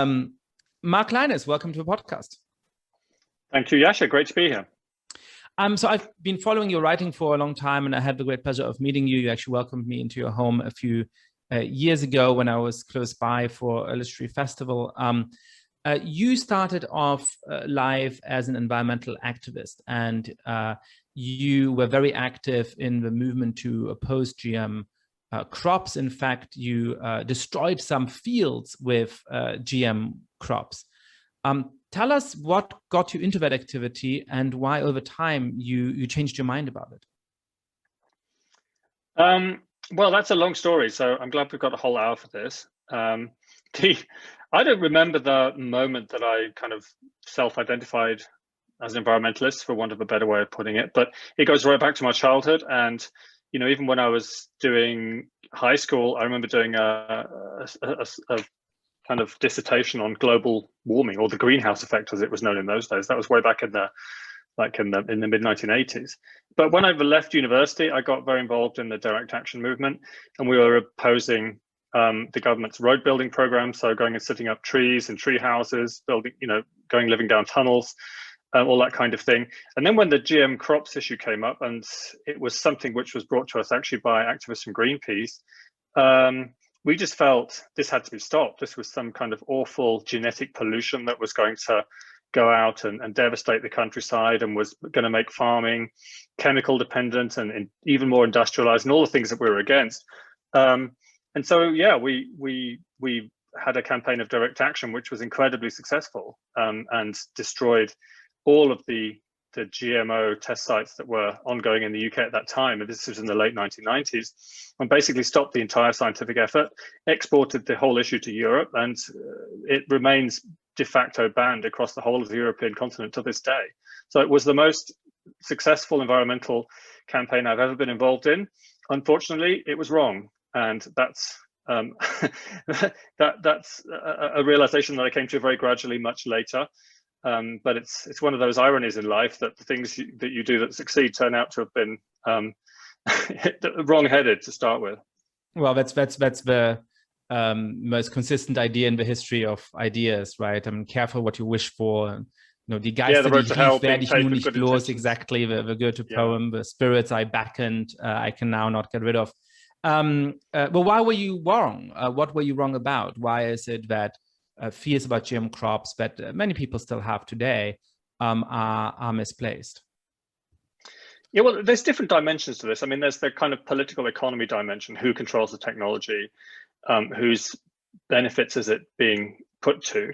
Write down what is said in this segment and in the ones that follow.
Mark Lynas, welcome to the podcast. Thank you, Yascha. Great to be here. So I've been following your writing for a long time, and I had the great pleasure of meeting you. You actually welcomed me into your home a few years ago when I was close by for a literary festival. You started off life as an environmental activist, and you were very active in the movement to oppose GM crops. In fact, you destroyed some fields with GM crops. Tell us what got you into that activity and why over time you changed your mind about it. Well, that's a long story, so I'm glad we've got a whole hour for this. I don't remember the moment that I kind of self-identified as an environmentalist, for want of a better way of putting it, but it goes right back to my childhood. And even when I was doing high school, I remember doing a kind of dissertation on global warming, or the greenhouse effect as it was known in those days. That was way back in the mid 1980s. But when I left university, I got very involved in the direct action movement, and we were opposing the government's road building program. So going and setting up trees and tree houses, building, living down tunnels, all that kind of thing. And then when the GM crops issue came up, and it was something which was brought to us actually by activists from Greenpeace, we just felt this had to be stopped. This was some kind of awful genetic pollution that was going to go out and devastate the countryside, and was going to make farming chemical dependent and even more industrialized, and all the things that we were against. And so, yeah, we had a campaign of direct action, which was incredibly successful, and destroyed all of the GMO test sites that were ongoing in the UK at that time, and this was in the late 1990s, and basically stopped the entire scientific effort, exported the whole issue to Europe, and it remains de facto banned across the whole of the European continent to this day. So it was the most successful environmental campaign I've ever been involved in. Unfortunately, it was wrong, and that's that's a realization that I came to very gradually, much later. But it's one of those ironies in life that the things that you do that succeed turn out to have been wrong-headed to start with. Well, that's the most consistent idea in the history of ideas, right? I mean, careful what you wish for. Die Geister, die rief, werde ich nun nicht los. Exactly, the Goethe poem, the spirits I beckoned, I can now not get rid of. But why were you wrong? What were you wrong about? Why is it that fears about GM crops that many people still have today are misplaced? Yeah, well, there's different dimensions to this. I mean, there's the kind of political economy dimension: who controls the technology, whose benefits is it being put to?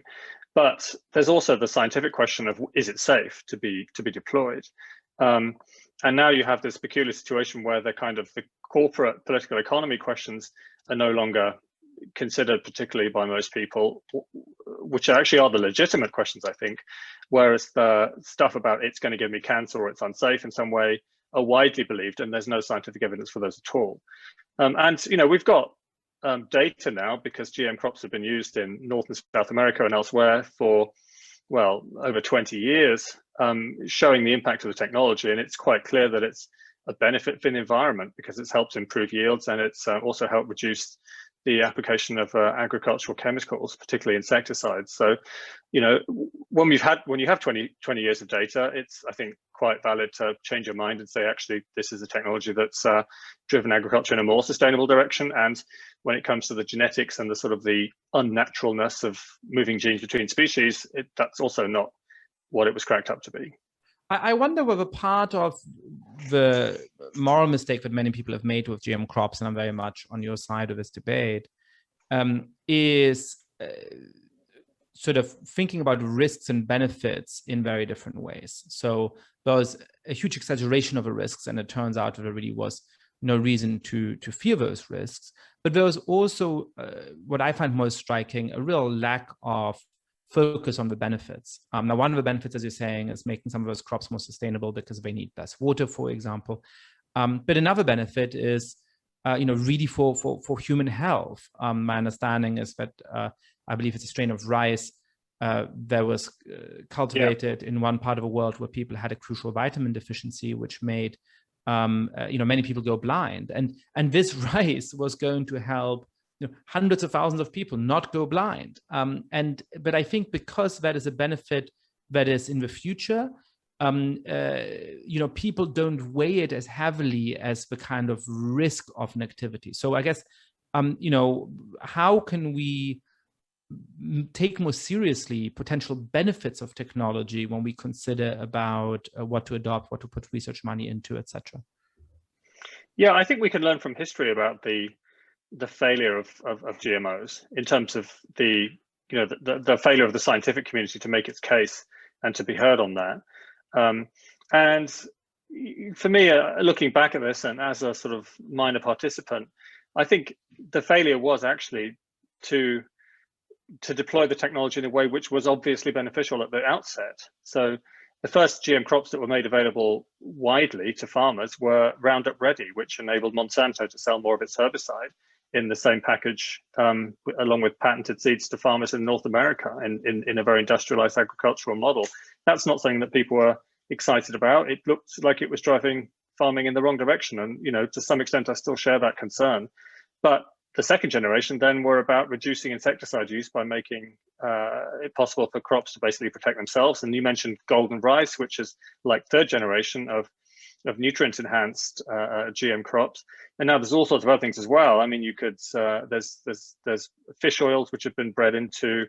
But there's also the scientific question of, is it safe to be deployed? And now you have this peculiar situation where the corporate political economy questions are no longer considered particularly by most people, which actually are the legitimate questions, I think, whereas the stuff about it's going to give me cancer or it's unsafe in some way are widely believed, and there's no scientific evidence for those at all. And we've got data now, because GM crops have been used in North and South America and elsewhere for, well, over 20 years, showing the impact of the technology. And it's quite clear that it's a benefit for the environment, because it's helped improve yields, and it's also helped reduce the application of agricultural chemicals, particularly insecticides. So, when you have 20 years of data, it's, I think, quite valid to change your mind and say, actually, this is a technology that's driven agriculture in a more sustainable direction. And when it comes to the genetics and the sort of the unnaturalness of moving genes between species, that's also not what it was cracked up to be. I wonder whether part of the moral mistake that many people have made with GM crops, and I'm very much on your side of this debate, is sort of thinking about risks and benefits in very different ways. So there was a huge exaggeration of the risks, and it turns out that there really was no reason to fear those risks. But there was also, what I find most striking, a real lack of focus on the benefits. Now, one of the benefits, as you're saying, is making some of those crops more sustainable because they need less water, for example. But another benefit is, really for human health. My understanding is that I believe it's a strain of rice that was cultivated in one part of the world where people had a crucial vitamin deficiency, which made many people go blind. And this rice was going to help hundreds of thousands of people not go blind. But I think because that is a benefit that is in the future, people don't weigh it as heavily as the kind of risk of an activity. So I guess, how can we take more seriously potential benefits of technology when we consider about what to adopt, what to put research money into, etc.? Yeah, I think we can learn from history about the failure of GMOs in terms of the failure of the scientific community to make its case and to be heard on that. And for me, looking back at this and as a sort of minor participant, I think the failure was actually to deploy the technology in a way which was obviously beneficial at the outset. So the first GM crops that were made available widely to farmers were Roundup Ready, which enabled Monsanto to sell more of its herbicide in the same package, along with patented seeds to farmers in North America in a very industrialized agricultural model. That's not something that people were excited about. It looked like it was driving farming in the wrong direction. And, to some extent, I still share that concern. But the second generation then were about reducing insecticide use by making it possible for crops to basically protect themselves. And you mentioned golden rice, which is like third generation of nutrient enhanced GM crops. And now there's all sorts of other things as well. I mean, you could there's fish oils which have been bred into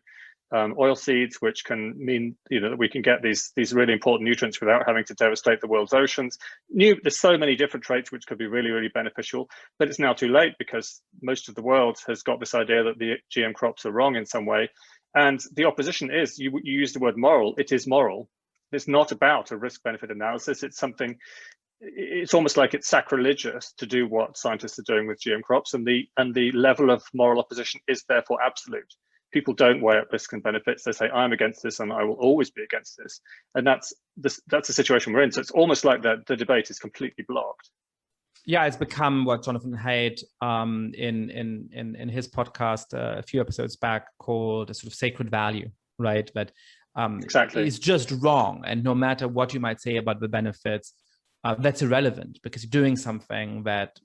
oil seeds, which can mean that we can get these really important nutrients without having to devastate the world's oceans. There's so many different traits which could be really, really beneficial, but it's now too late because most of the world has got this idea that the GM crops are wrong in some way. And the opposition is, you use the word moral, it is moral. It's not about a risk-benefit analysis. It's almost like it's sacrilegious to do what scientists are doing with GM crops, and the level of moral opposition is therefore absolute. People don't weigh up risk and benefits. They say, I'm against this and I will always be against this. And that's the situation we're in. So it's almost like the debate is completely blocked. Yeah, it's become what Jonathan Haidt in his podcast a few episodes back called a sort of sacred value, right? That exactly is just wrong. And no matter what you might say about the benefits, that's irrelevant because you're doing something that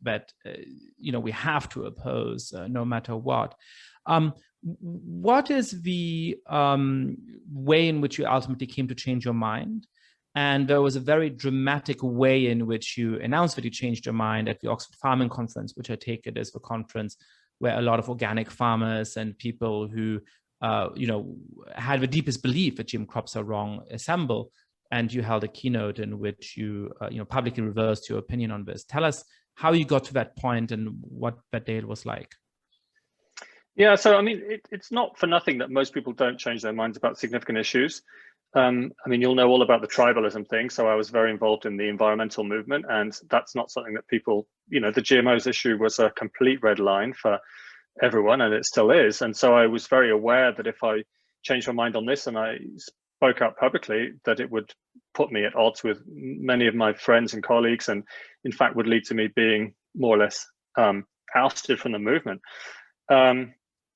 we have to oppose no matter what. What is the way in which you ultimately came to change your mind? And there was a very dramatic way in which you announced that you changed your mind at the Oxford Farming Conference, which I take it as the conference where a lot of organic farmers and people who, had the deepest belief that GM crops are wrong assemble. And you held a keynote in which you, publicly reversed your opinion on this. Tell us how you got to that point and what that day was like. Yeah, so I mean, it's not for nothing that most people don't change their minds about significant issues. I mean, you'll know all about the tribalism thing. So I was very involved in the environmental movement, and that's not something that people, the GMOs issue was a complete red line for everyone, and it still is. And so I was very aware that if I changed my mind on this and I spoke out publicly, that it would put me at odds with many of my friends and colleagues, and in fact would lead to me being more or less ousted from the movement.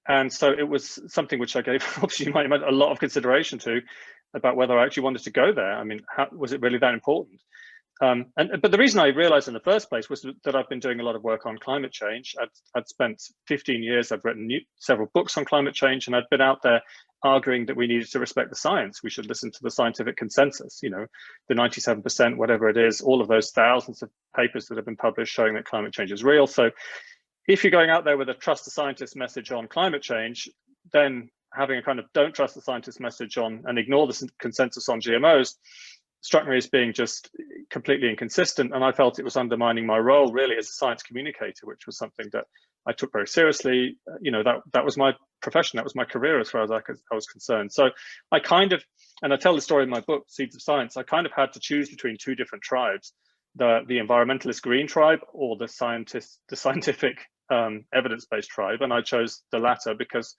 And so it was something which I gave, obviously, a lot of consideration to about whether I actually wanted to go there. I mean, was it really that important? But the reason I realized in the first place was that I've been doing a lot of work on climate change. I'd spent 15 years, I've written several books on climate change, and I'd been out there arguing that we needed to respect the science. We should listen to the scientific consensus, the 97%, whatever it is, all of those thousands of papers that have been published showing that climate change is real. So if you're going out there with a trust the scientist message on climate change, then having a kind of don't trust the scientist message on and ignore the consensus on GMOs struck me as being just completely inconsistent. And I felt it was undermining my role really as a science communicator, which was something that I took very seriously. That was my profession, that was my career as far as I was concerned. So I kind of, and I tell the story in my book, Seeds of Science, I kind of had to choose between two different tribes, the environmentalist green tribe or the scientific evidence-based tribe. And I chose the latter because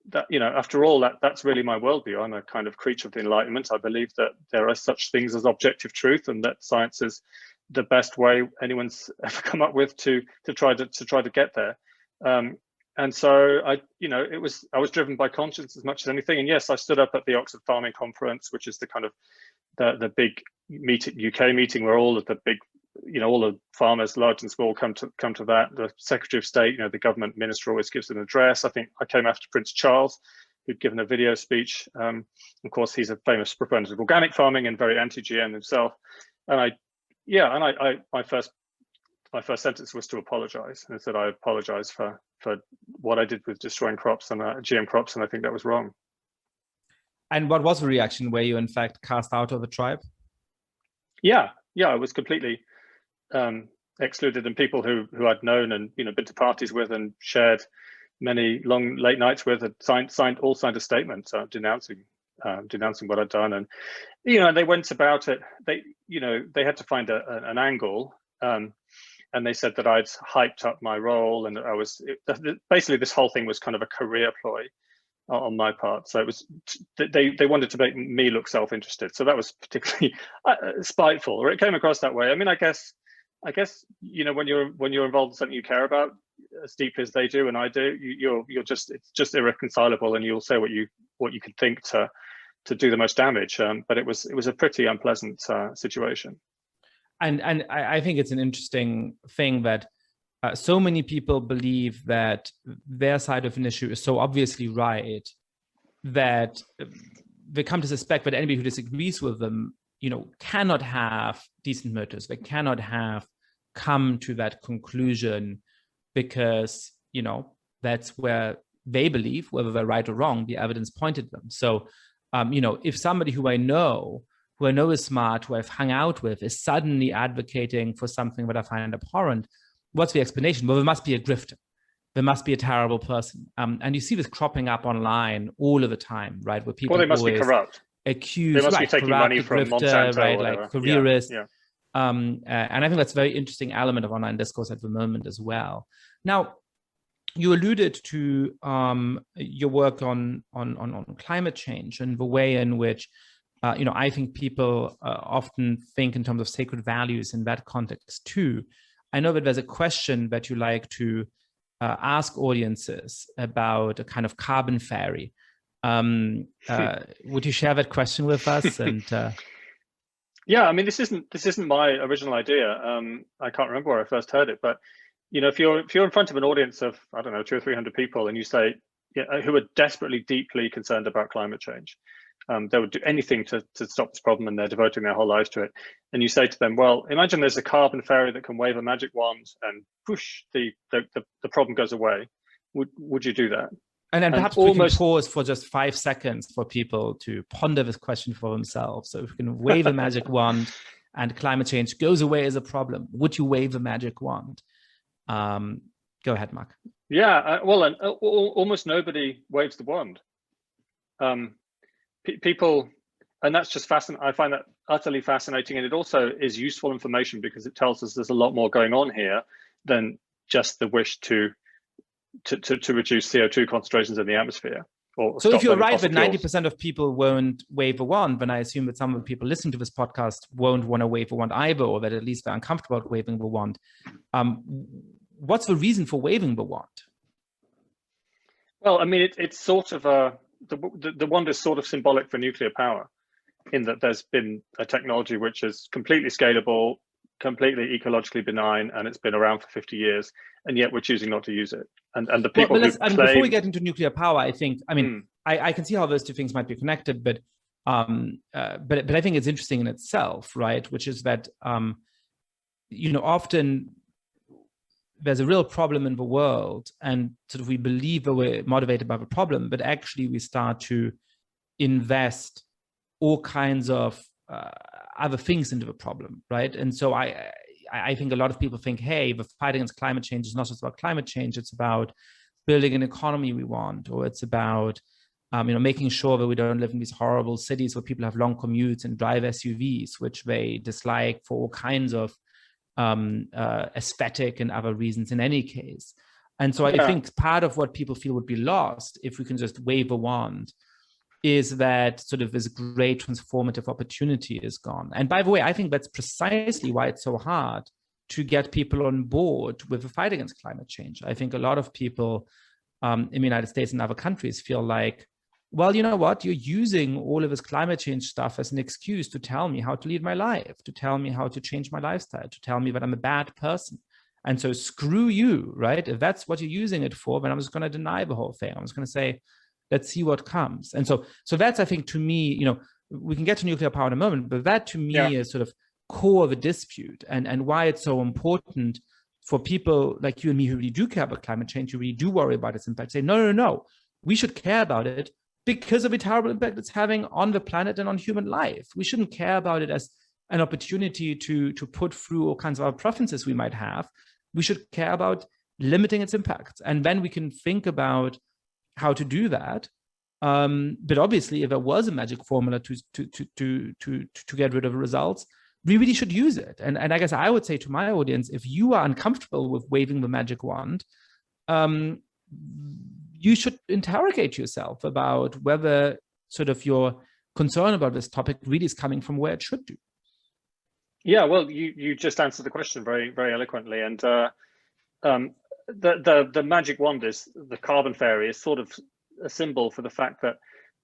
that, after all, that's really my worldview. I'm a kind of creature of the Enlightenment. I believe that there are such things as objective truth, and that science is the best way anyone's ever come up with to try to get there. And so I was driven by conscience as much as anything. And yes, I stood up at the Oxford Farming Conference, which is the kind of the big UK meeting where all of the big all the farmers, large and small, come to that. The Secretary of State, the government minister always gives an address. I think I came after Prince Charles, who'd given a video speech. Of course, he's a famous proponent of organic farming and very anti-GM himself. And my first sentence was to apologize, and I said I apologize for what I did with destroying crops and GM crops, and I think that was wrong. And what was the reaction? Were you in fact cast out of the tribe? Yeah, I was completely excluded, and people who I'd known and been to parties with and shared many long late nights with had signed a statement denouncing what I'd done, and they went about it. They had to find an angle, and they said that I'd hyped up my role, and basically this whole thing was kind of a career ploy on my part. So it was they wanted to make me look self-interested. So that was particularly spiteful, or it came across that way. I mean, I guess when you're involved in something you care about as deeply as they do and I do, it's just irreconcilable, and you'll say what you could think to do the most damage. But it was a pretty unpleasant situation. And I think it's an interesting thing that so many people believe that their side of an issue is so obviously right that they come to suspect that anybody who disagrees with them, cannot have decent motives. They cannot have come to that conclusion because, that's where they believe, whether they're right or wrong, the evidence pointed them. So, if somebody who I know is smart, who I've hung out with, is suddenly advocating for something that I find abhorrent, what's the explanation? Well, there must be a grifter. There must be a terrible person. And you see this cropping up online all of the time, right? Where people they must be corrupt. Accused, they must be taking money from grifter, Monsanto, right? Or like careerists. Yeah. And I think that's a very interesting element of online discourse at the moment as well. Now, you alluded to your work on climate change and the way in which I think people often think in terms of sacred values in that context too. I know that there's a question that you like to ask audiences about a kind of carbon fairy. Would you share that question with us? And yeah, I mean, this isn't my original idea. I can't remember where I first heard it, but if you're in front of an audience of 200 or 300 people, and you say who are desperately, deeply concerned about climate change, they would do anything to stop this problem, and they're devoting their whole lives to it. And you say to them, well, imagine there's a carbon fairy that can wave a magic wand and push the problem goes away. Would you do that? And then perhaps we can pause for just 5 seconds for people to ponder this question for themselves. So if we can wave a magic wand and climate change goes away as a problem, would you wave a magic wand? Go ahead, Mark. Yeah, almost nobody waves the wand. People, and that's just fascinating. I find that utterly fascinating, and it also is useful information because it tells us there's a lot more going on here than just the wish to reduce CO2 concentrations in the atmosphere. So if you're right that 90% of people won't wave a wand, then I assume that some of the people listening to this podcast won't want to wave a wand either, or that at least they're uncomfortable with waving the wand. What's the reason for waving the wand? Well, I mean, it's sort of the wand is sort of symbolic for nuclear power, in that there's been a technology which is completely scalable, completely ecologically benign, and it's been around for 50 years, and yet we're choosing not to use it. And the people who claim... before we get into nuclear power, I think, I can see how those two things might be connected, but I think it's interesting in itself, right? Which is that, often there's a real problem in the world, and sort of we believe that we're motivated by the problem, but actually we start to invest all kinds of other things into the problem, right? And so I think a lot of people think, hey, the fight against climate change is not just about climate change, it's about building an economy we want, or it's about making sure that we don't live in these horrible cities where people have long commutes and drive SUVs, which they dislike for all kinds of aesthetic and other reasons in any case. And so I think part of what people feel would be lost if we can just wave a wand is that sort of this great transformative opportunity is gone. And by the way, I think that's precisely why it's so hard to get people on board with the fight against climate change. I think a lot of people in the United States and other countries feel like well, you know what? You're using all of this climate change stuff as an excuse to tell me how to lead my life, to tell me how to change my lifestyle, to tell me that I'm a bad person. And so screw you, right? If that's what you're using it for, then I'm just going to deny the whole thing. I'm just going to say, let's see what comes. And so that's, I think, to me, you know, we can get to nuclear power in a moment, but that to me is sort of core of a dispute, and why it's so important for people like you and me who really do care about climate change, who really do worry about its impact, say, no, we should care about it because of the terrible impact it's having on the planet and on human life. We shouldn't care about it as an opportunity to put through all kinds of our preferences we might have. We should care about limiting its impacts. And then we can think about how to do that. But obviously, if there was a magic formula to get rid of results, we really should use it. And I guess I would say to my audience, if you are uncomfortable with waving the magic wand, you should interrogate yourself about whether sort of your concern about this topic really is coming from where it should do. Yeah, well, you just answered the question very, very eloquently. And the magic wand is the carbon fairy is sort of a symbol for the fact that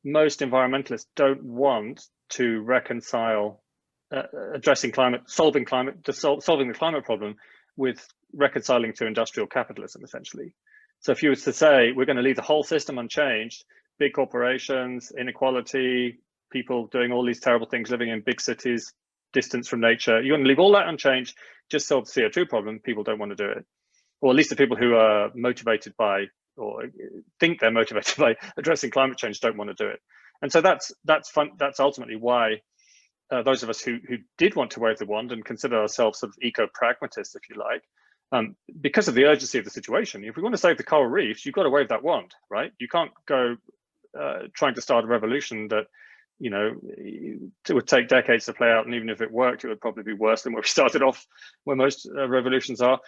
most environmentalists don't want to reconcile solving the climate problem with reconciling to industrial capitalism, essentially. So if you were to say, we're going to leave the whole system unchanged, big corporations, inequality, people doing all these terrible things, living in big cities, distance from nature, you want to leave all that unchanged, just solve the CO2 problem, people don't want to do it. Or at least the people who are motivated by, or think they're motivated by addressing climate change don't want to do it. And so that's ultimately why those of us who did want to wave the wand and consider ourselves sort of eco-pragmatists, if you like, because of the urgency of the situation, if we want to save the coral reefs, you've got to wave that wand, right? You can't go trying to start a revolution that, you know, it would take decades to play out, and even if it worked, it would probably be worse than where we started off, where most revolutions are.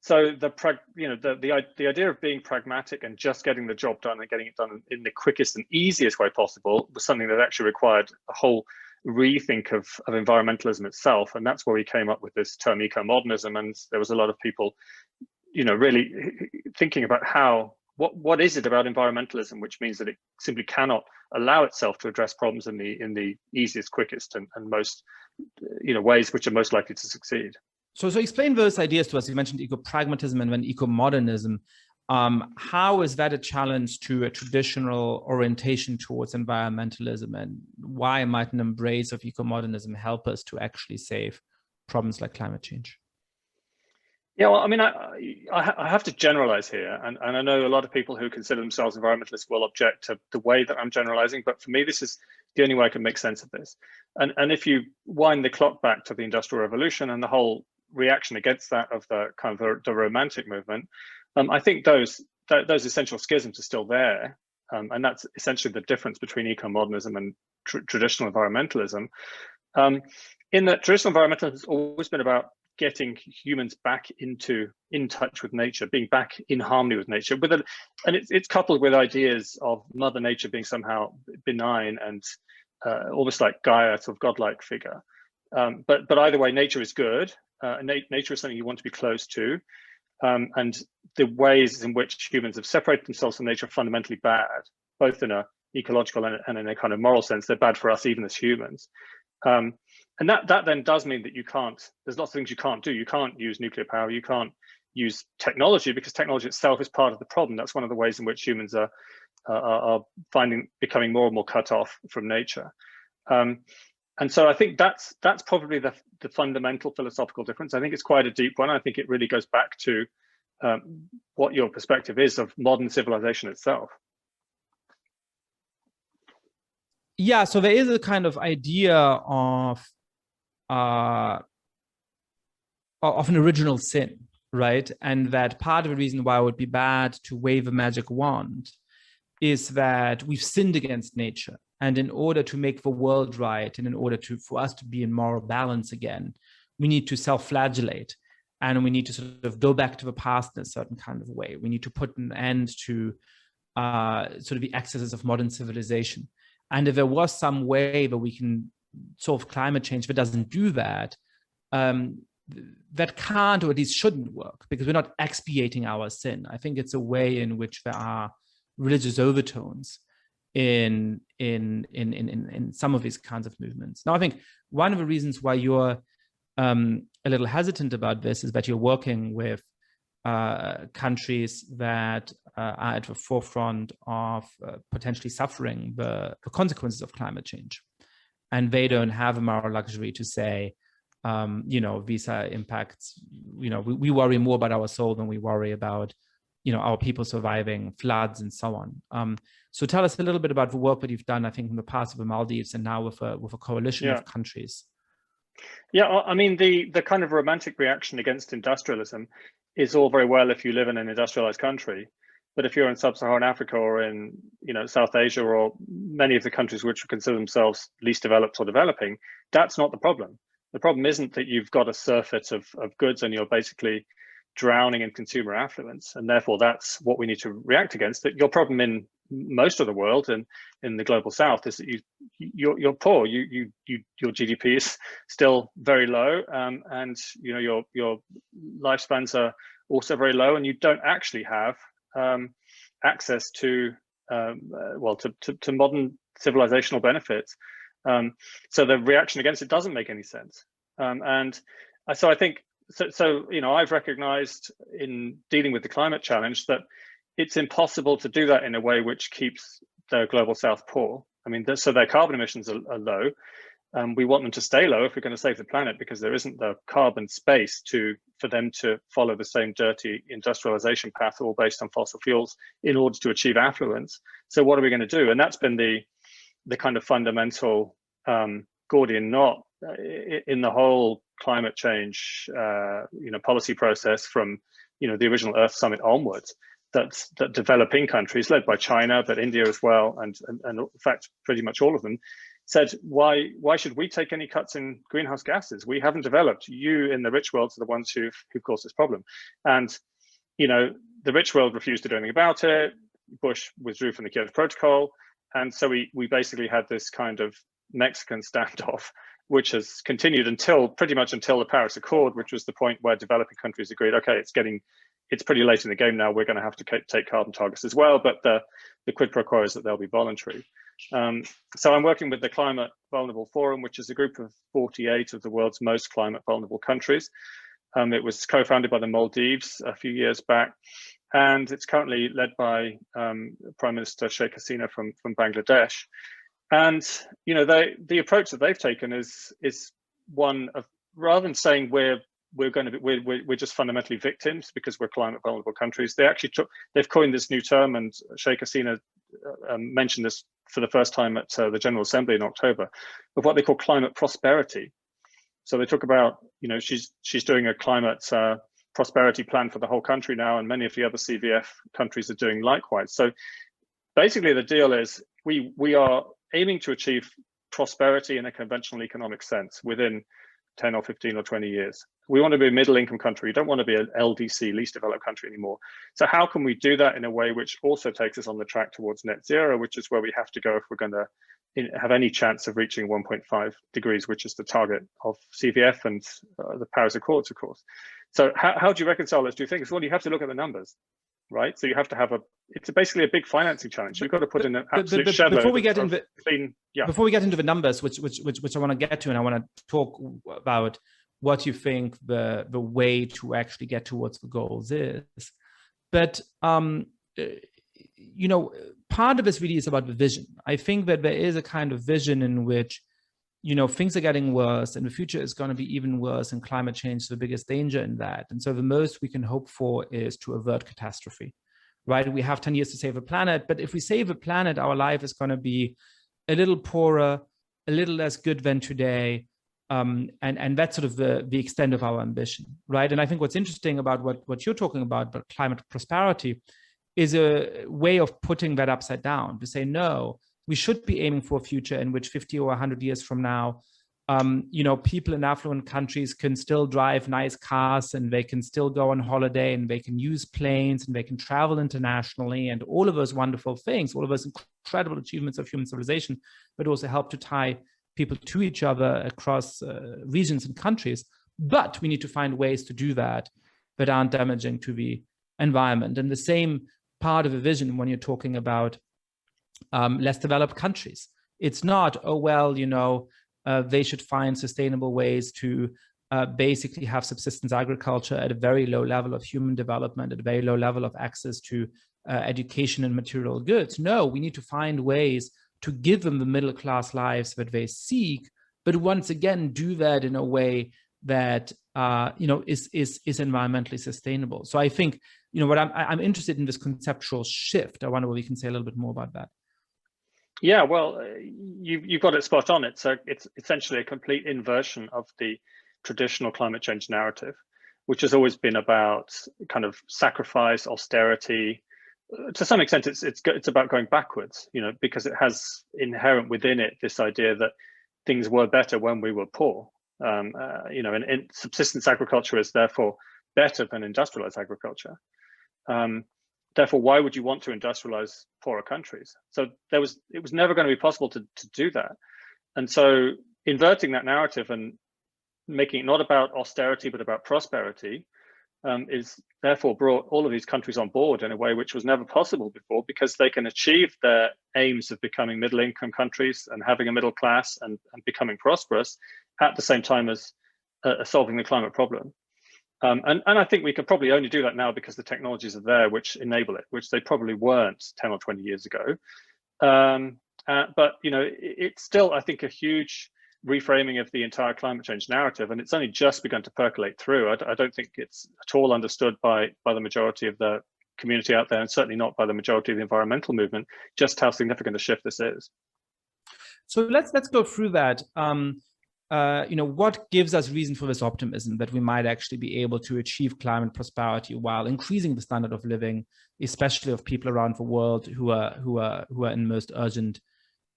So the idea of being pragmatic and just getting the job done and getting it done in the quickest and easiest way possible was something that actually required a whole rethink of environmentalism itself. And that's where we came up with this term eco-modernism. And there was a lot of people, you know, really thinking about what is it about environmentalism, which means that it simply cannot allow itself to address problems in the easiest, quickest, and most, you know, ways which are most likely to succeed. So explain those ideas to us. You mentioned eco-pragmatism and then eco-modernism. How is that a challenge to a traditional orientation towards environmentalism, and why might an embrace of eco-modernism help us to actually save problems like climate change? Yeah, well, I mean, I have to generalize here, and I know a lot of people who consider themselves environmentalists will object to the way that I'm generalizing, but for me, this is the only way I can make sense of this. And if you wind the clock back to the Industrial Revolution and the whole reaction against that of the kind of the Romantic movement, I think those essential schisms are still there, and that's essentially the difference between eco-modernism and traditional environmentalism. In that traditional environmentalism has always been about getting humans back in touch with nature, being back in harmony with nature, and it's coupled with ideas of Mother Nature being somehow benign and almost like Gaia, sort of godlike figure. But either way, nature is good. Nature is something you want to be close to, and the ways in which humans have separated themselves from nature are fundamentally bad, both in a ecological and in a kind of moral sense. They're bad for us, even as humans. And that then does mean that there's lots of things you can't do. You can't use nuclear power. You can't use technology, because technology itself is part of the problem. That's one of the ways in which humans are becoming more and more cut off from nature. And so I think that's probably the fundamental philosophical difference. I think it's quite a deep one. I think it really goes back to what your perspective is of modern civilization itself. Yeah, so there is a kind of idea of an original sin, right? And that part of the reason why it would be bad to wave a magic wand is that we've sinned against nature. And in order to make the world right, and in order for us to be in moral balance again, we need to self-flagellate, and we need to sort of go back to the past in a certain kind of way. We need to put an end to sort of the excesses of modern civilization. And if there was some way that we can solve climate change that doesn't do that, that can't, or at least shouldn't work, because we're not expiating our sin. I think it's a way in which there are religious overtones in some of these kinds of movements. Now, I think one of the reasons why you're a little hesitant about this is that you're working with countries that are at the forefront of potentially suffering the consequences of climate change. And they don't have a moral luxury to say, these are impacts, we worry more about our soul than we worry about, our people surviving floods and so on. So tell us a little bit about the work that you've done, I think, in the past with the Maldives and now with a coalition of countries. Yeah, I mean, the kind of romantic reaction against industrialism is all very well if you live in an industrialized country. But if you're in sub-Saharan Africa or in, South Asia or many of the countries which would consider themselves least developed or developing, that's not the problem. The problem isn't that you've got a surfeit of goods and you're basically drowning in consumer affluence, and therefore that's what we need to react against. That your problem in most of the world and in the global south is that you're poor. Your GDP is still very low, and your lifespans are also very low, and you don't actually have access to modern civilizational benefits. So the reaction against it doesn't make any sense. And so I think, I've recognized in dealing with the climate challenge that it's impossible to do that in a way which keeps the global south poor. I mean, so their carbon emissions are low. We want them to stay low if we're going to save the planet, because there isn't the carbon space for them to follow the same dirty industrialization path, all based on fossil fuels, in order to achieve affluence. So what are we going to do? And that's been the kind of fundamental Gordian knot in the whole climate change policy process from the original Earth Summit onwards. That developing countries, led by China, but India as well, and in fact pretty much all of them, said, why should we take any cuts in greenhouse gases? We haven't developed. You in the rich world are the ones who've caused this problem. And the rich world refused to do anything about it. Bush withdrew from the Kyoto Protocol, and so we basically had this kind of Mexican standoff, which has continued pretty much until the Paris Accord, which was the point where developing countries agreed, okay, it's pretty late in the game now, we're going to have to take carbon targets as well, but the quid pro quo is that they'll be voluntary. So I'm working with the Climate Vulnerable Forum, which is a group of 48 of the world's most climate vulnerable countries. It was co-founded by the Maldives a few years back, and it's currently led by Prime Minister Sheikh Hasina from Bangladesh. And the approach that they've taken is one of, rather than saying we're just fundamentally victims because we're climate vulnerable countries, they've coined this new term, and Sheikh Hasina mentioned this for the first time at the General Assembly in October, of what they call climate prosperity. So they talk about, she's doing a climate prosperity plan for the whole country now, and many of the other CVF countries are doing likewise. So basically the deal is we are aiming to achieve prosperity in a conventional economic sense within 10 or 15 or 20 years. We want to be a middle income country. We don't want to be an LDC, least developed country anymore. So how can we do that in a way which also takes us on the track towards net zero, which is where we have to go if we're going to have any chance of reaching 1.5 degrees, which is the target of CVF and the Paris Accords, of course. So how do you reconcile those two things? Well, you have to look at the numbers, right? So you have to have it's basically a big financing challenge. You've got to put in an absolute shadow. Before we get into the numbers, which I want to get to, and I want to talk about what you think the way to actually get towards the goals is. But part of this really is about the vision. I think that there is a kind of vision in which things are getting worse and the future is going to be even worse, and climate change is the biggest danger in that. And so the most we can hope for is to avert catastrophe, right? We have 10 years to save the planet, but if we save the planet, our life is going to be a little poorer, a little less good than today. And that's sort of the extent of our ambition, right? And I think what's interesting about what you're talking about climate prosperity, is a way of putting that upside down, to say, no, we should be aiming for a future in which 50 or 100 years from now, people in affluent countries can still drive nice cars, and they can still go on holiday, and they can use planes, and they can travel internationally, and all of those wonderful things, all of those incredible achievements of human civilization, but also help to tie people to each other across regions and countries. But we need to find ways to do that aren't damaging to the environment. And the same part of a vision when you're talking about less developed countries. It's not, oh, well, they should find sustainable ways to basically have subsistence agriculture at a very low level of human development, at a very low level of access to education and material goods. No, we need to find ways to give them the middle class lives that they seek, but once again, do that in a way that is environmentally sustainable. So I think what I'm interested in this conceptual shift. I wonder whether we can say a little bit more about that. Yeah, well, you've got it spot on. It's essentially a complete inversion of the traditional climate change narrative, which has always been about kind of sacrifice, austerity. To some extent, it's about going backwards, because it has inherent within it this idea that things were better when we were poor. And subsistence agriculture is therefore better than industrialized agriculture. Therefore, why would you want to industrialize poorer countries? So it was never going to be possible to do that. And so inverting that narrative and making it not about austerity, but about prosperity is therefore brought all of these countries on board in a way which was never possible before, because they can achieve their aims of becoming middle income countries and having a middle class and becoming prosperous at the same time as solving the climate problem. And I think we can probably only do that now because the technologies are there which enable it, which they probably weren't 10 or 20 years ago. But it's still, I think, a huge reframing of the entire climate change narrative, and it's only just begun to percolate through. I don't think it's at all understood by the majority of the community out there, and certainly not by the majority of the environmental movement, just how significant a shift this is. So let's go through that. What gives us reason for this optimism that we might actually be able to achieve climate prosperity while increasing the standard of living, especially of people around the world who are in most urgent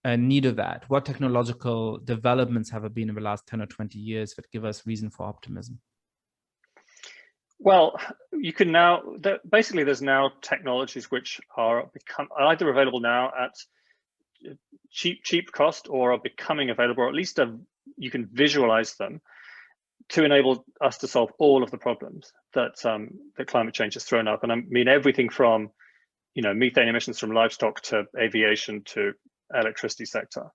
need of that? What technological developments have there been in the last 10 or 20 years that give us reason for optimism? Well, you can now, basically there's now technologies which are either available now at cheap cost or are becoming available, or at least you can visualize them to enable us to solve all of the problems that climate change has thrown up. And I mean everything from methane emissions from livestock to aviation to electricity sector.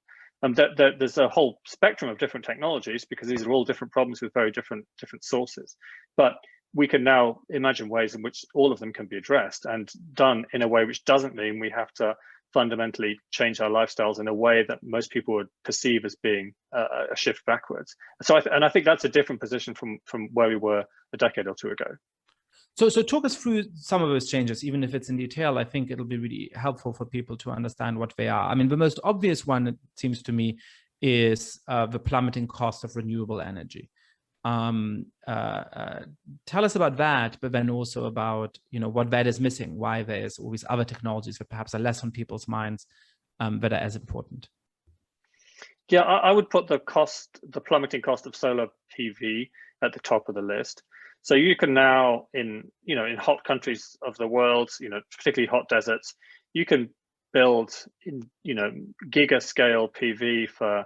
There's a whole spectrum of different technologies because these are all different problems with very different sources. But we can now imagine ways in which all of them can be addressed and done in a way which doesn't mean we have to fundamentally change our lifestyles in a way that most people would perceive as being a shift backwards. So I think that's a different position from where we were a decade or two ago. So talk us through some of those changes, even if it's in detail. I think it'll be really helpful for people to understand what they are. I mean, the most obvious one, it seems to me, is the plummeting cost of renewable energy. Tell us about that, but then also about what that is missing, why there's all these other technologies that perhaps are less on people's minds that are as important. Yeah, I would put the plummeting cost of solar PV at the top of the list. So you can now, in hot countries of the world, particularly hot deserts, you can build giga scale PV for,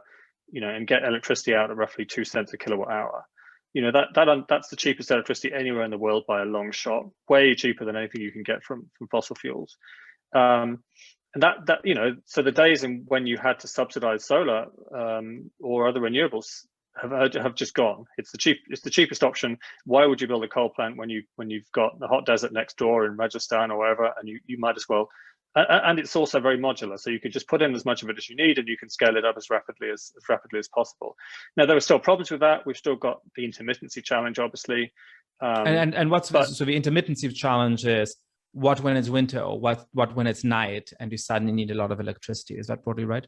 and get electricity out at roughly 2 cents a kilowatt hour. That's the cheapest electricity anywhere in the world by a long shot, way cheaper than anything you can get from fossil fuels. And so the days when you had to subsidize solar or other renewables have just gone. It's the cheapest option. Why would you build a coal plant when you've got the hot desert next door in Rajasthan or wherever, and you might as well. And it's also very modular, so you can just put in as much of it as you need, and you can scale it up as rapidly as possible. Now there are still problems with that. We've still got the intermittency challenge, obviously. So the intermittency challenge is what when it's winter, or what when it's night, and you suddenly need a lot of electricity. Is that broadly right?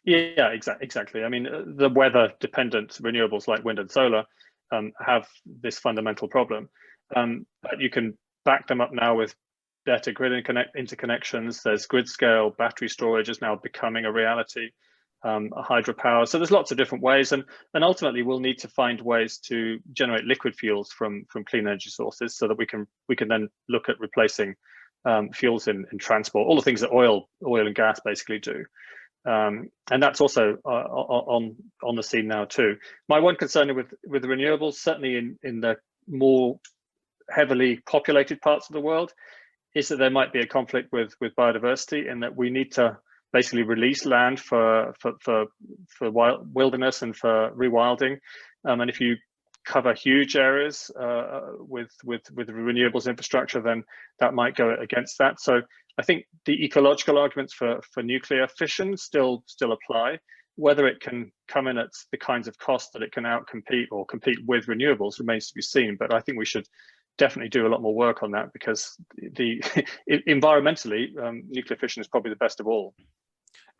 Yeah, exactly. I mean, the weather-dependent renewables like wind and solar have this fundamental problem, but you can back them up now with better grid interconnections. There's grid scale battery storage is now becoming a reality, hydropower. So there's lots of different ways, and ultimately we'll need to find ways to generate liquid fuels from clean energy sources, so that we can then look at replacing fuels in transport, all the things that oil and gas basically do. And that's also on the scene now too. My one concern with the renewables, certainly in the more heavily populated parts of the world, is that there might be a conflict with biodiversity, in that we need to basically release land for wilderness and for rewilding. And if you cover huge areas with renewables infrastructure, then that might go against that. So I think the ecological arguments for nuclear fission still apply. Whether it can come in at the kinds of costs that it can outcompete or compete with renewables remains to be seen. But I think we should definitely do a lot more work on that, because environmentally, nuclear fission is probably the best of all.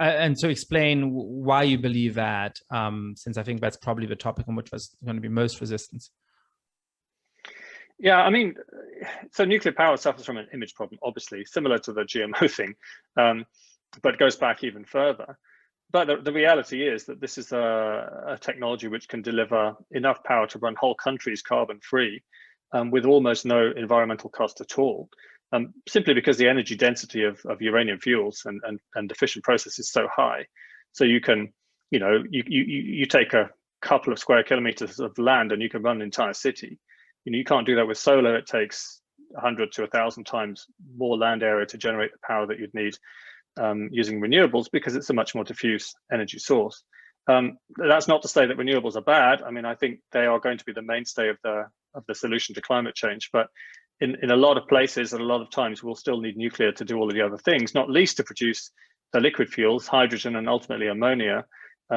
And so explain why you believe that, since I think that's probably the topic on which there's going to be most resistance. Yeah, I mean, so nuclear power suffers from an image problem, obviously, similar to the GMO thing, but goes back even further. But the reality is that this is a technology which can deliver enough power to run whole countries carbon-free, with almost no environmental cost at all. Simply because the energy density of uranium fuels and the fission process is so high. So you can, you take a couple of square kilometers of land and you can run an entire city. You can't do that with solar. It takes 100 to 1,000 times more land area to generate the power that you'd need using renewables, because it's a much more diffuse energy source. That's not to say that renewables are bad. I mean, I think they are going to be the mainstay of the solution to climate change, but in a lot of places and a lot of times we'll still need nuclear to do all of the other things, not least to produce the liquid fuels, hydrogen and ultimately ammonia,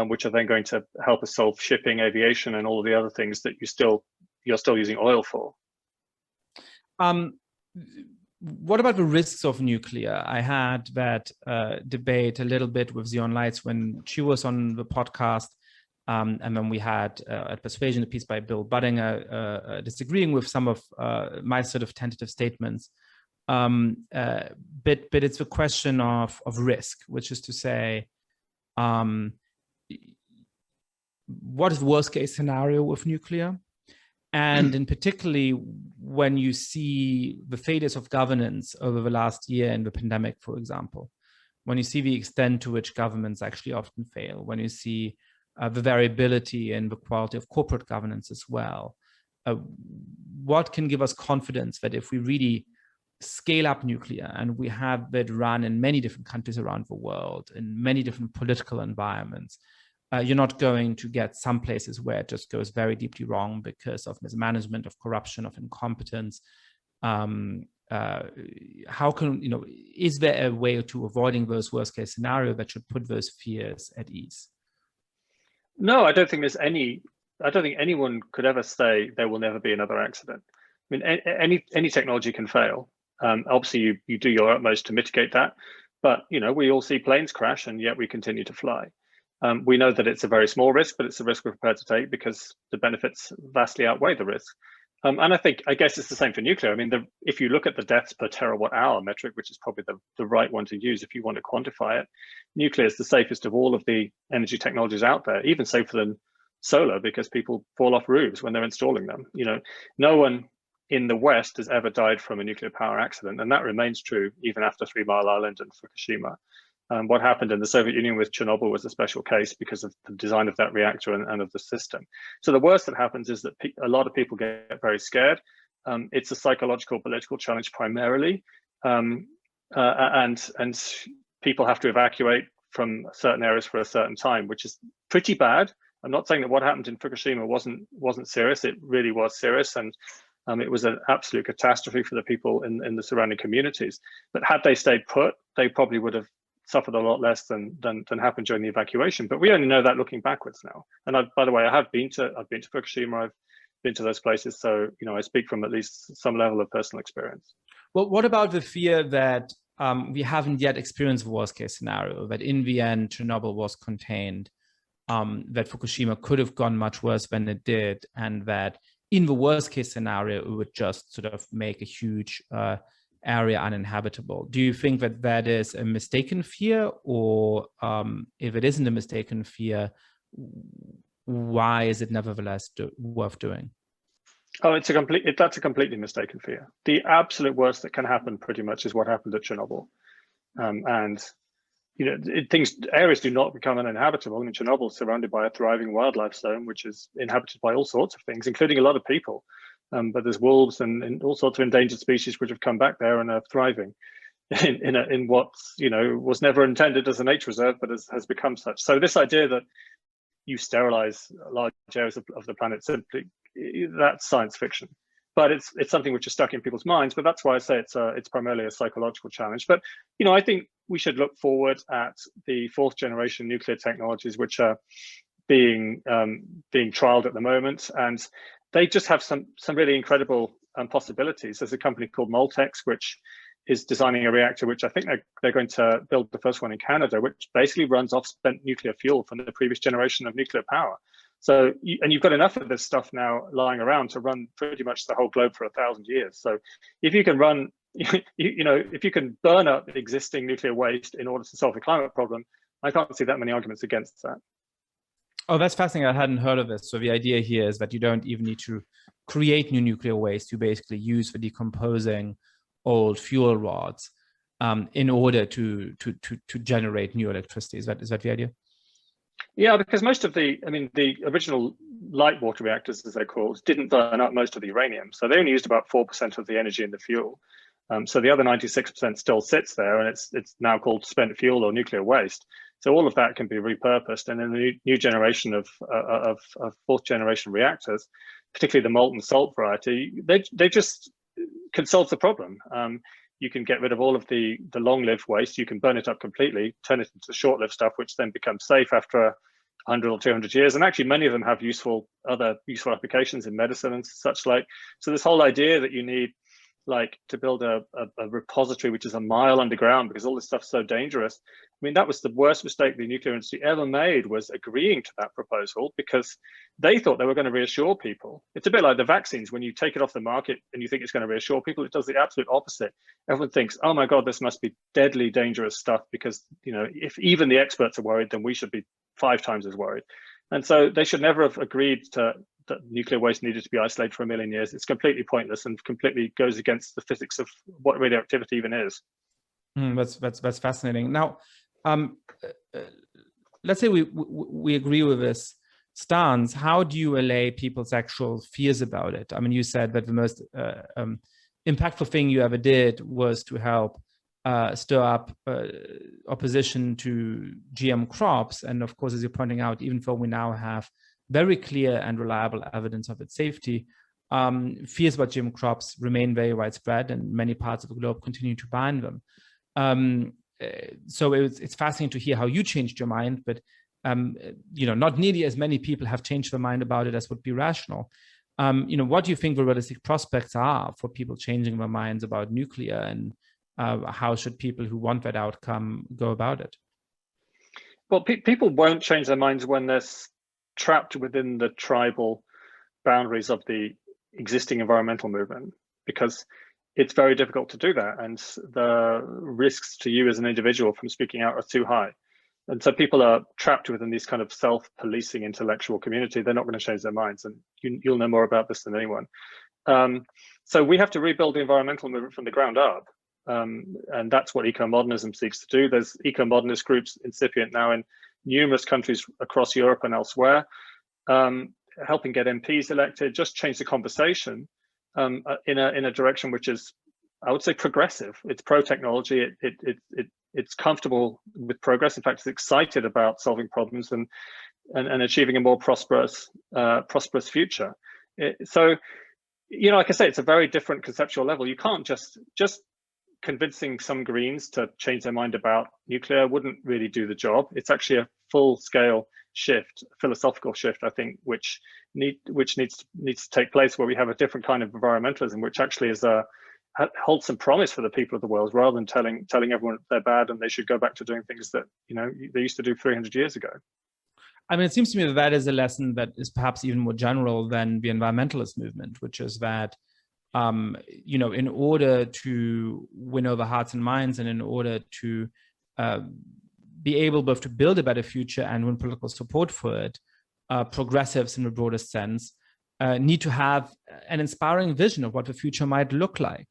which are then going to help us solve shipping, aviation, and all of the other things that you're still using oil for. What about the risks of nuclear? I had that debate a little bit with Zion Lights when she was on the podcast. And then we had a Persuasion, a piece by Bill Buddinger, disagreeing with some of my sort of tentative statements. But it's a question of risk, which is to say, what is the worst case scenario with nuclear? And in particularly, when you see the failures of governance over the last year in the pandemic, for example, when you see the extent to which governments actually often fail, when you see the variability in the quality of corporate governance as well, what can give us confidence that if we really scale up nuclear and we have it run in many different countries around the world, in many different political environments, you're not going to get some places where it just goes very deeply wrong because of mismanagement, of corruption, of incompetence. How can, is there a way to avoiding those worst case scenarios that should put those fears at ease? No, I don't think anyone could ever say there will never be another accident. I mean, any technology can fail. Obviously, you do your utmost to mitigate that, but we all see planes crash, and yet we continue to fly. We know that it's a very small risk, but it's a risk we're prepared to take because the benefits vastly outweigh the risk. And I guess it's the same for nuclear. I mean, if you look at the deaths per terawatt hour metric, which is probably the right one to use if you want to quantify it, nuclear is the safest of all of the energy technologies out there, even safer than solar, because people fall off roofs when they're installing them. No one in the West has ever died from a nuclear power accident, and that remains true even after 3 Mile Island and Fukushima. What happened in the Soviet Union with Chernobyl was a special case because of the design of that reactor and of the system. So the worst that happens is that a lot of people get very scared. It's a psychological, political challenge primarily, and people have to evacuate from certain areas for a certain time, which is pretty bad. I'm not saying that what happened in Fukushima wasn't serious. It really was serious, and it was an absolute catastrophe for the people in the surrounding communities. But had they stayed put, they probably would have suffered a lot less than happened during the evacuation. But we only know that looking backwards now. And by the way, I've been to Fukushima. I've been to those places, so I speak from at least some level of personal experience. Well, what about the fear that we haven't yet experienced the worst case scenario, that in the end Chernobyl was contained, that Fukushima could have gone much worse than it did, and that in the worst case scenario it would just sort of make a huge area uninhabitable? Do you think that is a mistaken fear, or if it isn't a mistaken fear, why is it nevertheless worth doing? Oh, that's a completely mistaken fear. The absolute worst that can happen pretty much is what happened at Chernobyl. Areas do not become uninhabitable. I mean, Chernobyl is surrounded by a thriving wildlife zone, which is inhabited by all sorts of things, including a lot of people. But there's wolves and all sorts of endangered species which have come back there and are thriving. in what was never intended as a nature reserve, but has become such. So this idea that you sterilize large areas of the planet, simply, that's science fiction. But it's something which is stuck in people's minds. But that's why I say it's primarily a psychological challenge. But I think we should look forward at the fourth generation nuclear technologies, which are being trialed at the moment, and they just have some really incredible possibilities. There's a company called Moltex, which is designing a reactor, which I think they're going to build the first one in Canada, which basically runs off spent nuclear fuel from the previous generation of nuclear power. So, and you've got enough of this stuff now lying around to run pretty much the whole globe for 1,000 years. So if you can run, if you can burn up existing nuclear waste in order to solve the climate problem, I can't see that many arguments against that. Oh, that's fascinating. I hadn't heard of this. So the idea here is that you don't even need to create new nuclear waste. You basically use for decomposing old fuel rods in order to generate new electricity. Is that the idea? Yeah, because most of the original light water reactors, as they're called, didn't burn up most of the uranium. So they only used about 4% of the energy in the fuel. So the other 96% still sits there, and it's now called spent fuel or nuclear waste. So all of that can be repurposed, and in the new generation of fourth generation reactors, particularly the molten salt variety, they just can solve the problem. You can get rid of all of the long-lived waste. You can burn it up completely, turn it into short-lived stuff, which then becomes safe after 100 or 200 years. And actually, many of them have other useful applications in medicine and such like. So this whole idea that you need to build a repository which is a mile underground because all this stuff's so dangerous. I mean, that was the worst mistake the nuclear industry ever made, was agreeing to that proposal, because they thought they were going to reassure people. It's a bit like the vaccines. When you take it off the market and you think it's going to reassure people, it does the absolute opposite. Everyone thinks, oh my God, this must be deadly dangerous stuff, because if even the experts are worried, then we should be 5 times as worried. And so they should never have agreed that nuclear waste needed to be isolated for 1 million years. It's completely pointless and completely goes against the physics of what radioactivity even is. That's fascinating. Now, let's say we agree with this stance. How do you allay people's actual fears about it? I mean, you said that the most impactful thing you ever did was to help stir up opposition to GM crops. And of course, as you're pointing out, even though we now have very clear and reliable evidence of its safety, fears about GM crops remain very widespread, and many parts of the globe continue to ban them. So it's fascinating to hear how you changed your mind, but not nearly as many people have changed their mind about it as would be rational. What do you think the realistic prospects are for people changing their minds about nuclear, and how should people who want that outcome go about it? Well, people won't change their minds when they're trapped within the tribal boundaries of the existing environmental movement, because it's very difficult to do that, and the risks to you as an individual from speaking out are too high. And so people are trapped within these kind of self-policing intellectual community. They're not going to change their minds, and you'll know more about this than anyone. So we have to rebuild the environmental movement from the ground up, and that's what eco-modernism seeks to do. There's eco-modernist groups incipient now in numerous countries across Europe and elsewhere, helping get MPs elected, just change the conversation in a direction which is, I would say, progressive. It's pro-technology. It's comfortable with progress. In fact, it's excited about solving problems and achieving a more prosperous future. So, like I say, it's a very different conceptual level. You can't just convincing some Greens to change their mind about nuclear wouldn't really do the job. It's actually a full-scale shift, a philosophical shift, I think, which needs to take place, where we have a different kind of environmentalism, which actually is holds some promise for the people of the world, rather than telling everyone they're bad and they should go back to doing things that they used to do 300 years ago. I mean, it seems to me that is a lesson that is perhaps even more general than the environmentalist movement, which is that in order to win over hearts and minds, and in order to be able both to build a better future and win political support for it, progressives in the broadest sense need to have an inspiring vision of what the future might look like.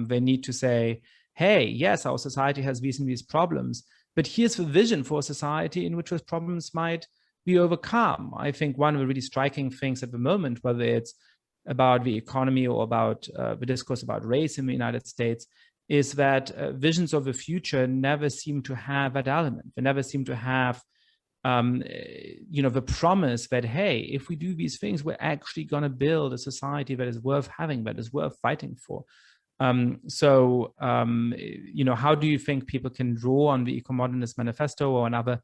They need to say, hey, yes, our society has these problems, but here's the vision for a society in which those problems might be overcome. I think one of the really striking things at the moment, whether it's about the economy or about the discourse about race in the United States, is that visions of the future never seem to have that element. They never seem to have, the promise that, hey, if we do these things, we're actually going to build a society that is worth having, that is worth fighting for. How do you think people can draw on the Eco-Modernist Manifesto or on other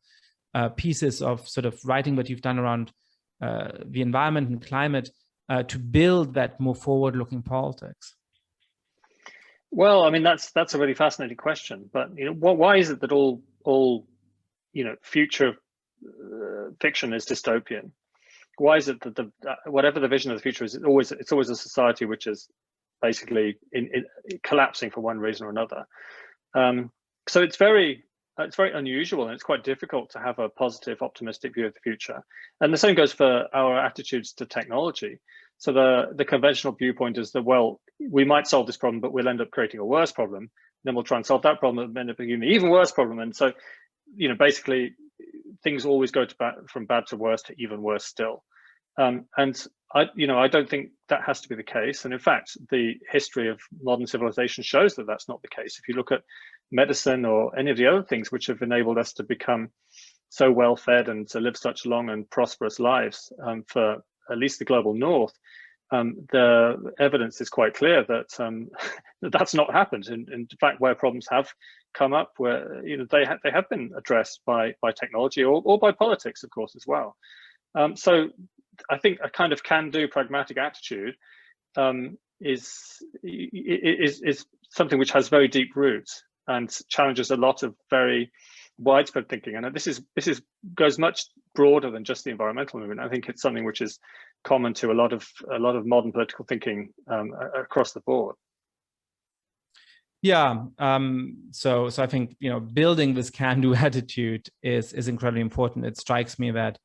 pieces of sort of writing that you've done around the environment and climate to build that more forward-looking politics? Well, I mean, that's a really fascinating question. But why is it that all future fiction is dystopian? Why is it that whatever the vision of the future is, it's always a society which is basically collapsing for one reason or another? So it's very unusual, and it's quite difficult to have a positive, optimistic view of the future. And the same goes for our attitudes to technology. So the conventional viewpoint is that, well, we might solve this problem, but we'll end up creating a worse problem. Then we'll try and solve that problem, and end up being an even worse problem. And so, basically, things always go from bad to worse to even worse still. And I don't think that has to be the case. And in fact, the history of modern civilization shows that that's not the case. If you look at medicine or any of the other things which have enabled us to become so well fed and to live such long and prosperous lives for at least the global north, the evidence is quite clear that that's not happened. And in fact, where problems have come up, where they have been addressed by technology or by politics, of course, as well. So I think a kind of can-do pragmatic attitude is something which has very deep roots and challenges a lot of very widespread thinking. And this goes much broader than just the environmental movement. I think it's something which is common to a lot of modern political thinking across the board. Yeah. So I think building this can-do attitude is incredibly important. It strikes me that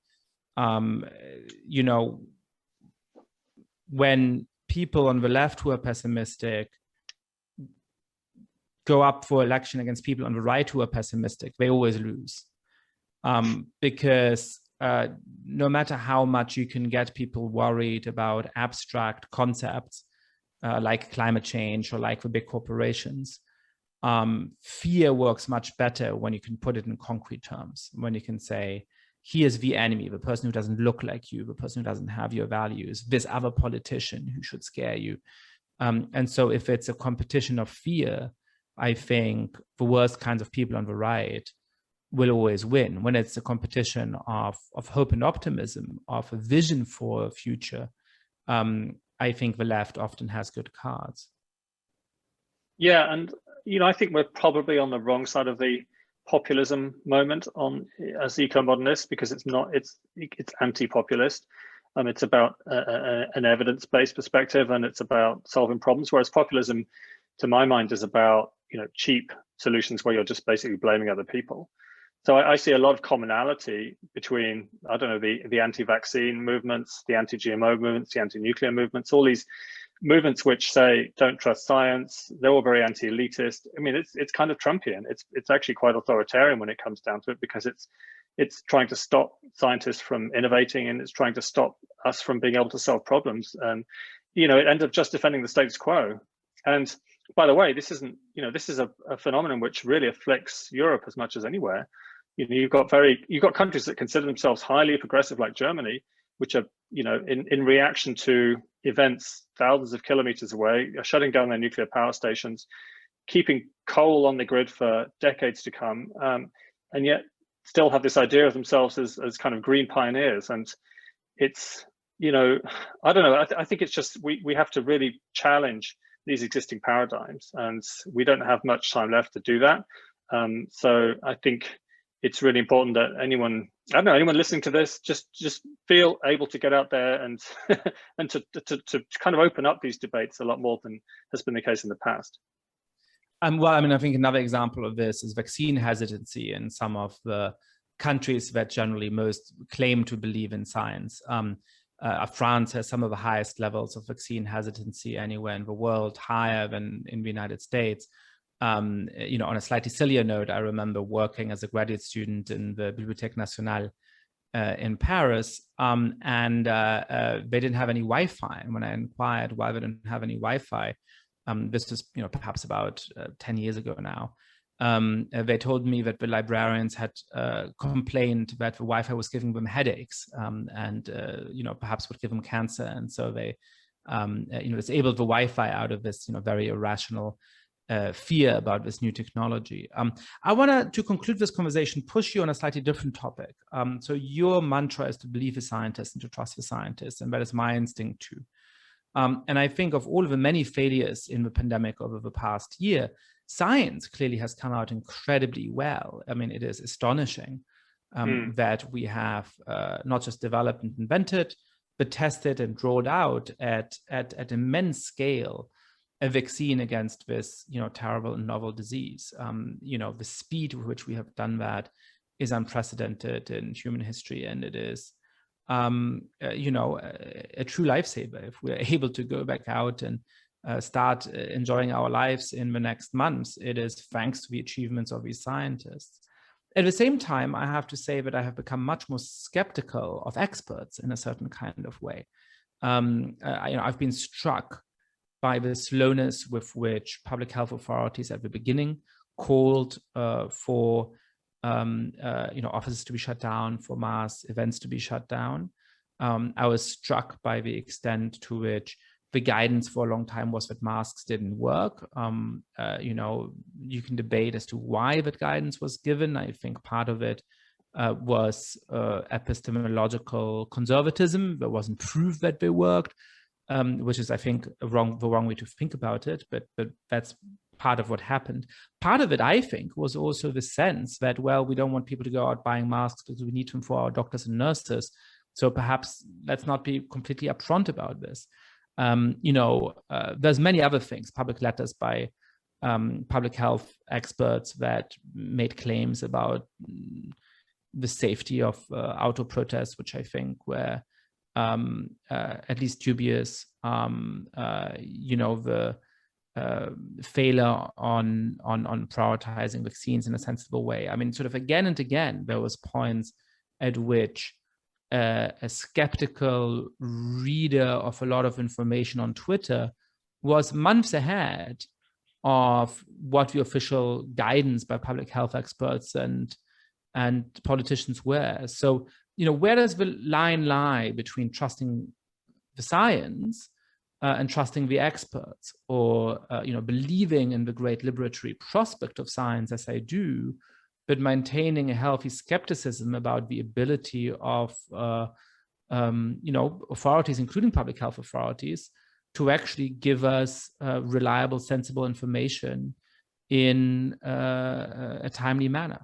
when people on the left who are pessimistic go up for election against people on the right who are pessimistic, they always lose. Because no matter how much you can get people worried about abstract concepts like climate change or like the big corporations, fear works much better when you can put it in concrete terms, when you can say, here's the enemy, the person who doesn't look like you, the person who doesn't have your values, this other politician who should scare you. And so if it's a competition of fear, I think the worst kinds of people on the right will always win. When it's a competition of hope and optimism, of a vision for a future, I think the left often has good cards. Yeah, and I think we're probably on the wrong side of the populism moment as eco-modernists, because it's anti-populist. It's about an evidence-based perspective, and it's about solving problems, whereas populism, to my mind, is about cheap solutions where you're just basically blaming other people. So I see a lot of commonality between, I don't know, the anti-vaccine movements, the anti-GMO movements, the anti-nuclear movements, all these movements which say don't trust science. They're all very anti-elitist. I mean, it's kind of Trumpian. It's actually quite authoritarian when it comes down to it, because it's trying to stop scientists from innovating, and it's trying to stop us from being able to solve problems. And it ends up just defending the status quo. And by the way, this is a phenomenon which really afflicts Europe as much as anywhere. You've got countries that consider themselves highly progressive, like Germany, which are in reaction to events thousands of kilometers away, are shutting down their nuclear power stations, keeping coal on the grid for decades to come, and yet still have this idea of themselves as kind of green pioneers. And it's I don't know. I think it's just we have to really challenge these existing paradigms, and we don't have much time left to do that. So I think it's really important that anyone listening to this just feel able to get out there and and to kind of open up these debates a lot more than has been the case in the past. Well, I mean, I think another example of this is vaccine hesitancy in some of the countries that generally most claim to believe in science. France has some of the highest levels of vaccine hesitancy anywhere in the world, higher than in the United States. On a slightly sillier note, I remember working as a graduate student in the Bibliothèque Nationale in Paris, and they didn't have any Wi-Fi. And when I inquired why they didn't have any Wi-Fi, This is, perhaps about 10 years ago now. They told me that the librarians had complained that the Wi-Fi was giving them headaches, and perhaps would give them cancer, and so they disabled the Wi-Fi out of this very irrational fear about this new technology. I want to conclude this conversation, push you on a slightly different topic. So your mantra is to believe the scientists and to trust the scientists, and that is my instinct too. And I think of all of the many failures in the pandemic over the past year, science clearly has come out incredibly well. I mean, it is astonishing that we have not just developed and invented, but tested and rolled out at immense scale a vaccine against this, terrible and novel disease. The speed with which we have done that is unprecedented in human history, and it is, a true lifesaver if we're able to go back out and start enjoying our lives in the next months. It is thanks to the achievements of these scientists. At the same time, I have to say that I have become much more skeptical of experts in a certain kind of way. I've been struck by the slowness with which public health authorities at the beginning called for offices to be shut down, for mass events to be shut down. I was struck by the extent to which the guidance for a long time was that masks didn't work. You can debate as to why that guidance was given. I think part of it was epistemological conservatism. There wasn't proof that they worked, which is, I think, the wrong way to think about it. But that's part of what happened. Part of it, I think, was also the sense that, well, we don't want people to go out buying masks because we need them for our doctors and nurses. So perhaps let's not be completely upfront about this. There's many other things, public letters by public health experts that made claims about the safety of outdoor protests, which I think were at least dubious. The failure on prioritizing vaccines in a sensible way. I mean, sort of again and again, there was points at which a skeptical reader of a lot of information on Twitter was months ahead of what the official guidance by public health experts and politicians were. So, where does the line lie between trusting the science and trusting the experts, or believing in the great liberatory prospect of science as I do, but maintaining a healthy skepticism about the ability of authorities, including public health authorities, to actually give us reliable, sensible information in a timely manner?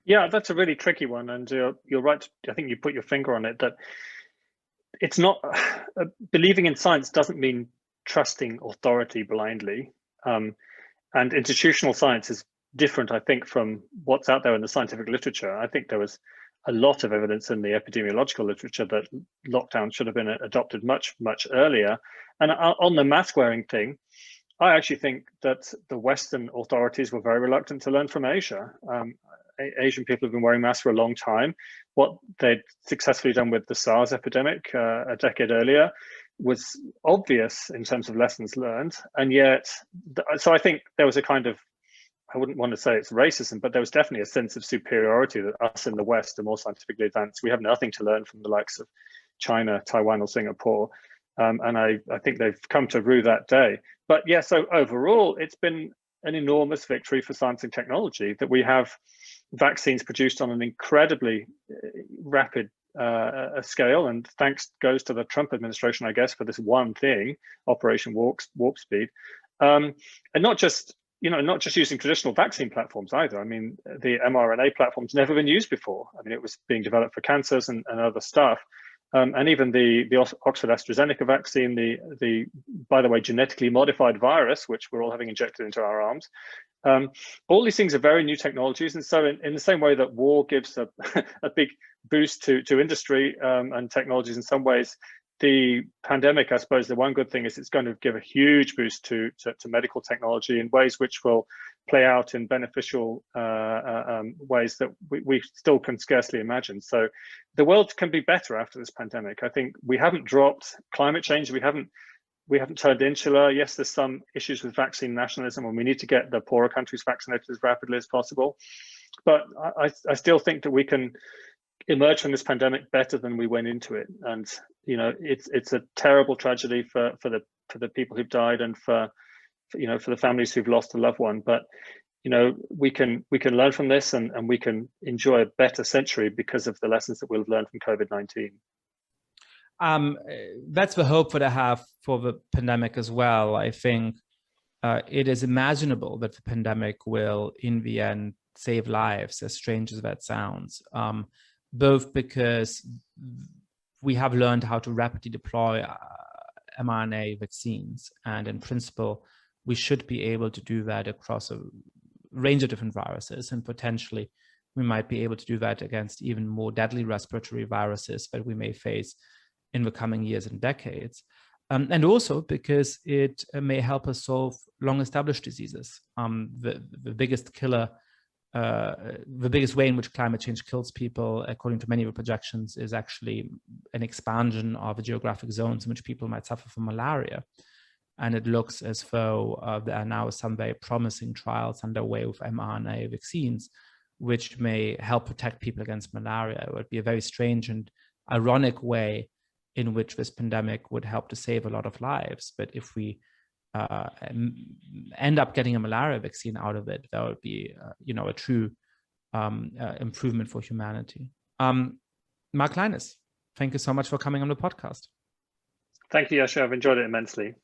Yeah, that's a really tricky one, and you're right. I think you put your finger on it, that it's not believing in science doesn't mean trusting authority blindly, and institutional science is different, I think, from what's out there in the scientific literature. I think there was a lot of evidence in the epidemiological literature that lockdown should have been adopted much, much earlier. And on the mask wearing thing, I actually think that the Western authorities were very reluctant to learn from Asia. Asian people have been wearing masks for a long time. What they'd successfully done with the SARS epidemic a decade earlier was obvious in terms of lessons learned. And yet, so I think there was a kind of, I wouldn't want to say it's racism, but there was definitely a sense of superiority that us in the West are more scientifically advanced. We have nothing to learn from the likes of China, Taiwan, or Singapore. And I think they've come to rue that day. But yeah, so overall, it's been an enormous victory for science and technology that we have vaccines produced on an incredibly rapid scale. And thanks goes to the Trump administration, I guess, for this one thing, Operation Warp Speed. And not just using traditional vaccine platforms either. I mean, the mRNA platform's never been used before. I mean, it was being developed for cancers and other stuff. And even the Oxford AstraZeneca vaccine, the by the way, genetically modified virus, which we're all having injected into our arms. All these things are very new technologies. And so in the same way that war gives a big boost to industry and technologies in some ways, the pandemic, I suppose the one good thing is it's going to give a huge boost to medical technology in ways which will play out in beneficial ways that we still can scarcely imagine. So the world can be better after this pandemic. I think we haven't dropped climate change. We haven't we haven't turned insular. Yes, there's some issues with vaccine nationalism, and we need to get the poorer countries vaccinated as rapidly as possible. But I still think that we can emerge from this pandemic better than we went into it. And it's a terrible tragedy for the people who've died, and for the families who've lost a loved one. But we can learn from this, and we can enjoy a better century because of the lessons that we'll have learned from COVID-19. That's the hope that I have for the pandemic as well. I think it is imaginable that the pandemic will, in the end, save lives, as strange as that sounds, both because we have learned how to rapidly deploy mRNA vaccines, and in principle, we should be able to do that across a range of different viruses, and potentially we might be able to do that against even more deadly respiratory viruses that we may face in the coming years and decades. And also because it may help us solve long-established diseases. The biggest killer, the biggest way in which climate change kills people, according to many of the projections, is actually an expansion of the geographic zones in which people might suffer from malaria. And it looks as though there are now some very promising trials underway with mRNA vaccines, which may help protect people against malaria. It would be a very strange and ironic way in which this pandemic would help to save a lot of lives. But if we end up getting a malaria vaccine out of it, that would be, a true improvement for humanity. Mark Lynas, thank you so much for coming on the podcast. Thank you, Yascha. I've enjoyed it immensely.